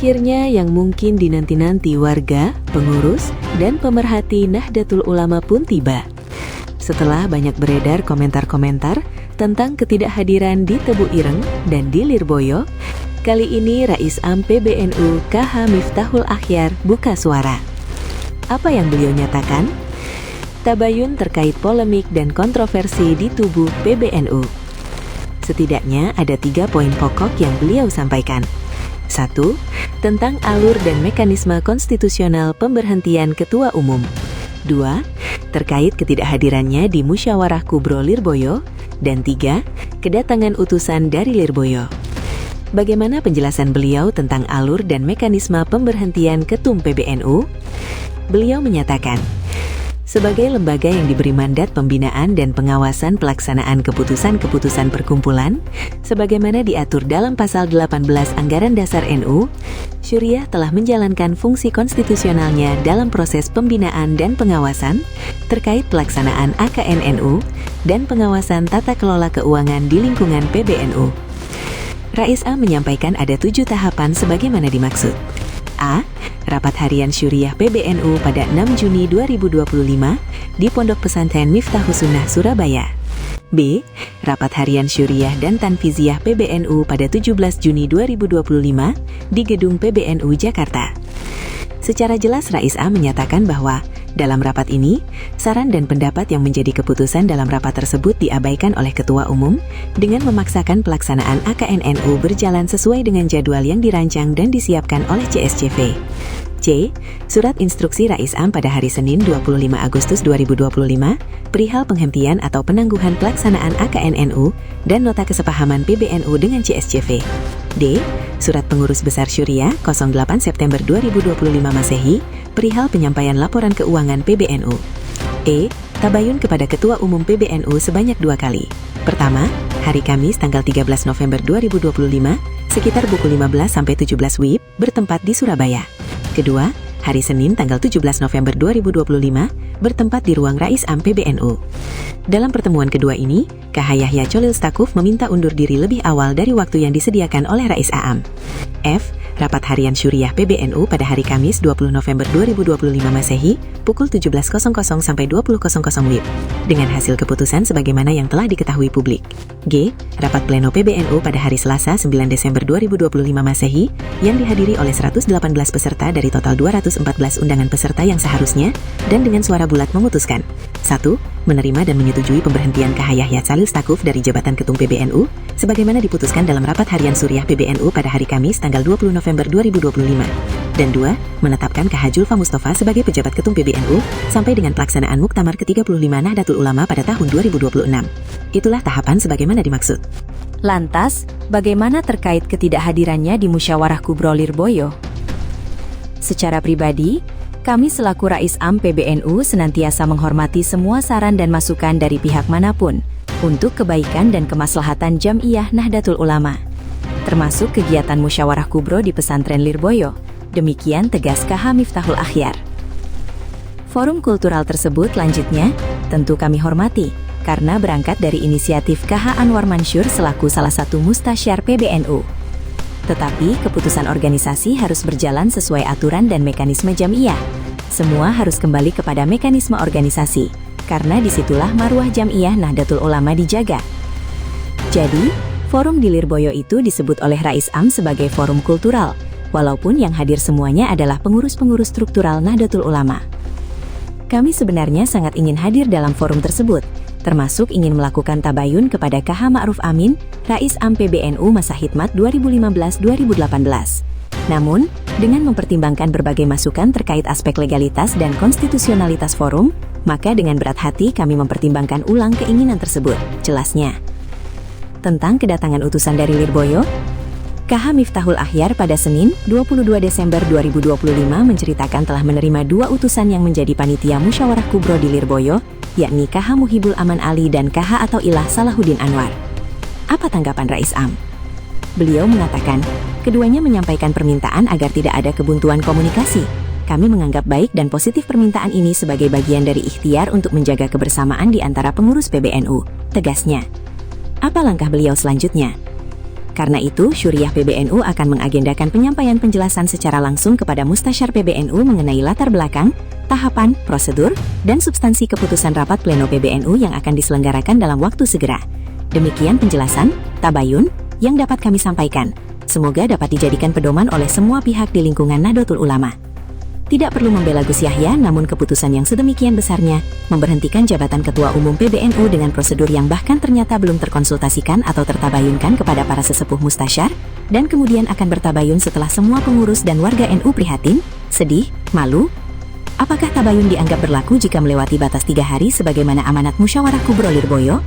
Akhirnya yang mungkin dinanti-nanti warga, pengurus, dan pemerhati Nahdlatul Ulama pun tiba. Setelah banyak beredar komentar-komentar tentang ketidakhadiran di Tebu Ireng dan di Lirboyo, kali ini Rais Am PBNU KH Miftahul Akhyar buka suara. Apa yang beliau nyatakan? Tabayun terkait polemik dan kontroversi di tubuh PBNU. Setidaknya ada 3 poin pokok yang beliau sampaikan. 1. Tentang alur dan mekanisme konstitusional pemberhentian Ketua Umum. 2. Terkait ketidakhadirannya di Musyawarah Kubro Lirboyo. Dan 3. Kedatangan utusan dari Lirboyo. Bagaimana penjelasan beliau tentang alur dan mekanisme pemberhentian Ketum PBNU? Beliau menyatakan, sebagai lembaga yang diberi mandat pembinaan dan pengawasan pelaksanaan keputusan-keputusan perkumpulan, sebagaimana diatur dalam Pasal 18 Anggaran Dasar NU, Syuriah telah menjalankan fungsi konstitusionalnya dalam proses pembinaan dan pengawasan terkait pelaksanaan AKN NU dan pengawasan tata kelola keuangan di lingkungan PBNU. Rais A menyampaikan ada 7 tahapan sebagaimana dimaksud. A. Rapat Harian Syuriah PBNU pada 6 Juni 2025 di Pondok Pesantren Miftahus Sunnah Surabaya. B. Rapat Harian Syuriah dan Tanfiziyah PBNU pada 17 Juni 2025 di Gedung PBNU Jakarta. Secara jelas Rais A menyatakan bahwa dalam rapat ini, saran dan pendapat yang menjadi keputusan dalam rapat tersebut diabaikan oleh Ketua Umum dengan memaksakan pelaksanaan AKN NU berjalan sesuai dengan jadwal yang dirancang dan disiapkan oleh CSCV. C. Surat Instruksi Rais Am pada hari Senin 25 Agustus 2025 perihal penghentian atau penangguhan pelaksanaan AKN NU dan nota kesepahaman PBNU dengan CSCV. D. Surat Pengurus Besar Syuriah 08 September 2025 Masehi perihal penyampaian laporan keuangan PBNU. E. Tabayun kepada Ketua Umum PBNU sebanyak 2 kali. Pertama, hari Kamis tanggal 13 November 2025 sekitar pukul 15-17 WIB bertempat di Surabaya. Kedua, hari Senin tanggal 17 November 2025 bertempat di ruang Rais Am PBNU. Dalam pertemuan kedua ini, KH Yahya Cholil Stakuf meminta undur diri lebih awal dari waktu yang disediakan oleh Rais Am. F. Rapat Harian Syuriah PBNU pada hari Kamis 20 November 2025 Masehi pukul 17.00 sampai 20.00 WIB dengan hasil keputusan sebagaimana yang telah diketahui publik. G. Rapat Pleno PBNU pada hari Selasa 9 Desember 2025 Masehi yang dihadiri oleh 118 peserta dari total 214 undangan peserta yang seharusnya dan dengan suara bulat memutuskan 1. Menerima dan menyetujui pemberhentian KH Yahya Cholil Stakuf dari jabatan Ketum PBNU sebagaimana diputuskan dalam Rapat Harian Syuriah PBNU pada hari Kamis tanggal 20 November 2025. Dan 2. Menetapkan KH Julfa Mustafa sebagai pejabat Ketum PBNU sampai dengan pelaksanaan Muktamar ke-35 Nahdlatul Ulama pada tahun 2026. Itulah tahapan sebagaimana dimaksud. Lantas, bagaimana terkait ketidakhadirannya di Musyawarah Kubro Lirboyo? Secara pribadi, kami selaku Rais Am PBNU senantiasa menghormati semua saran dan masukan dari pihak manapun untuk kebaikan dan kemaslahatan Jam'iyah Nahdlatul Ulama, termasuk kegiatan Musyawarah Kubro di Pesantren Lirboyo. Demikian tegas KH Miftahul Akhyar. Forum kultural tersebut lanjutnya tentu kami hormati karena berangkat dari inisiatif KH Anwar Mansyur selaku salah satu mustasyar PBNU. Tetapi keputusan organisasi harus berjalan sesuai aturan dan mekanisme Jam'iyah. Semua harus kembali kepada mekanisme organisasi, karena disitulah marwah Jam'iyah Nahdlatul Ulama dijaga. Jadi, forum di Lirboyo itu disebut oleh Rais Am sebagai forum kultural, walaupun yang hadir semuanya adalah pengurus-pengurus struktural Nahdlatul Ulama. Kami sebenarnya sangat ingin hadir dalam forum tersebut, termasuk ingin melakukan tabayun kepada KH Ma'ruf Amin, Rais Am PBNU masa khidmat 2015-2018. Namun, dengan mempertimbangkan berbagai masukan terkait aspek legalitas dan konstitusionalitas forum, maka dengan berat hati kami mempertimbangkan ulang keinginan tersebut, jelasnya. Tentang kedatangan utusan dari Lirboyo, KH Miftahul Akhyar pada Senin, 22 Desember 2025 menceritakan telah menerima 2 utusan yang menjadi panitia Musyawarah Kubro di Lirboyo, yakni KH Muhibul Aman Ali dan KH Atauillah Salahuddin Anwar. Apa tanggapan Rais Am? Beliau mengatakan, keduanya menyampaikan permintaan agar tidak ada kebuntuan komunikasi. Kami menganggap baik dan positif permintaan ini sebagai bagian dari ikhtiar untuk menjaga kebersamaan di antara pengurus PBNU, tegasnya. Apa langkah beliau selanjutnya? Karena itu, Syuriah PBNU akan mengagendakan penyampaian penjelasan secara langsung kepada Mustasyar PBNU mengenai latar belakang, tahapan, prosedur, dan substansi keputusan rapat pleno PBNU yang akan diselenggarakan dalam waktu segera. Demikian penjelasan, tabayun, yang dapat kami sampaikan. Semoga dapat dijadikan pedoman oleh semua pihak di lingkungan Nahdlatul Ulama. Tidak perlu membela Gus Yahya, namun keputusan yang sedemikian besarnya memberhentikan jabatan Ketua Umum PBNU dengan prosedur yang bahkan ternyata belum terkonsultasikan atau tertabayunkan kepada para sesepuh mustasyar, dan kemudian akan bertabayun setelah semua pengurus dan warga NU prihatin, sedih, malu. Apakah tabayun dianggap berlaku jika melewati batas 3 hari sebagaimana amanat musyawarah kubro Lirboyo?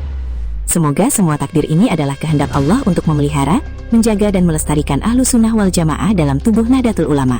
Semoga semua takdir ini adalah kehendak Allah untuk memelihara, menjaga dan melestarikan Ahlus Sunnah wal Jamaah dalam tubuh Nahdlatul Ulama.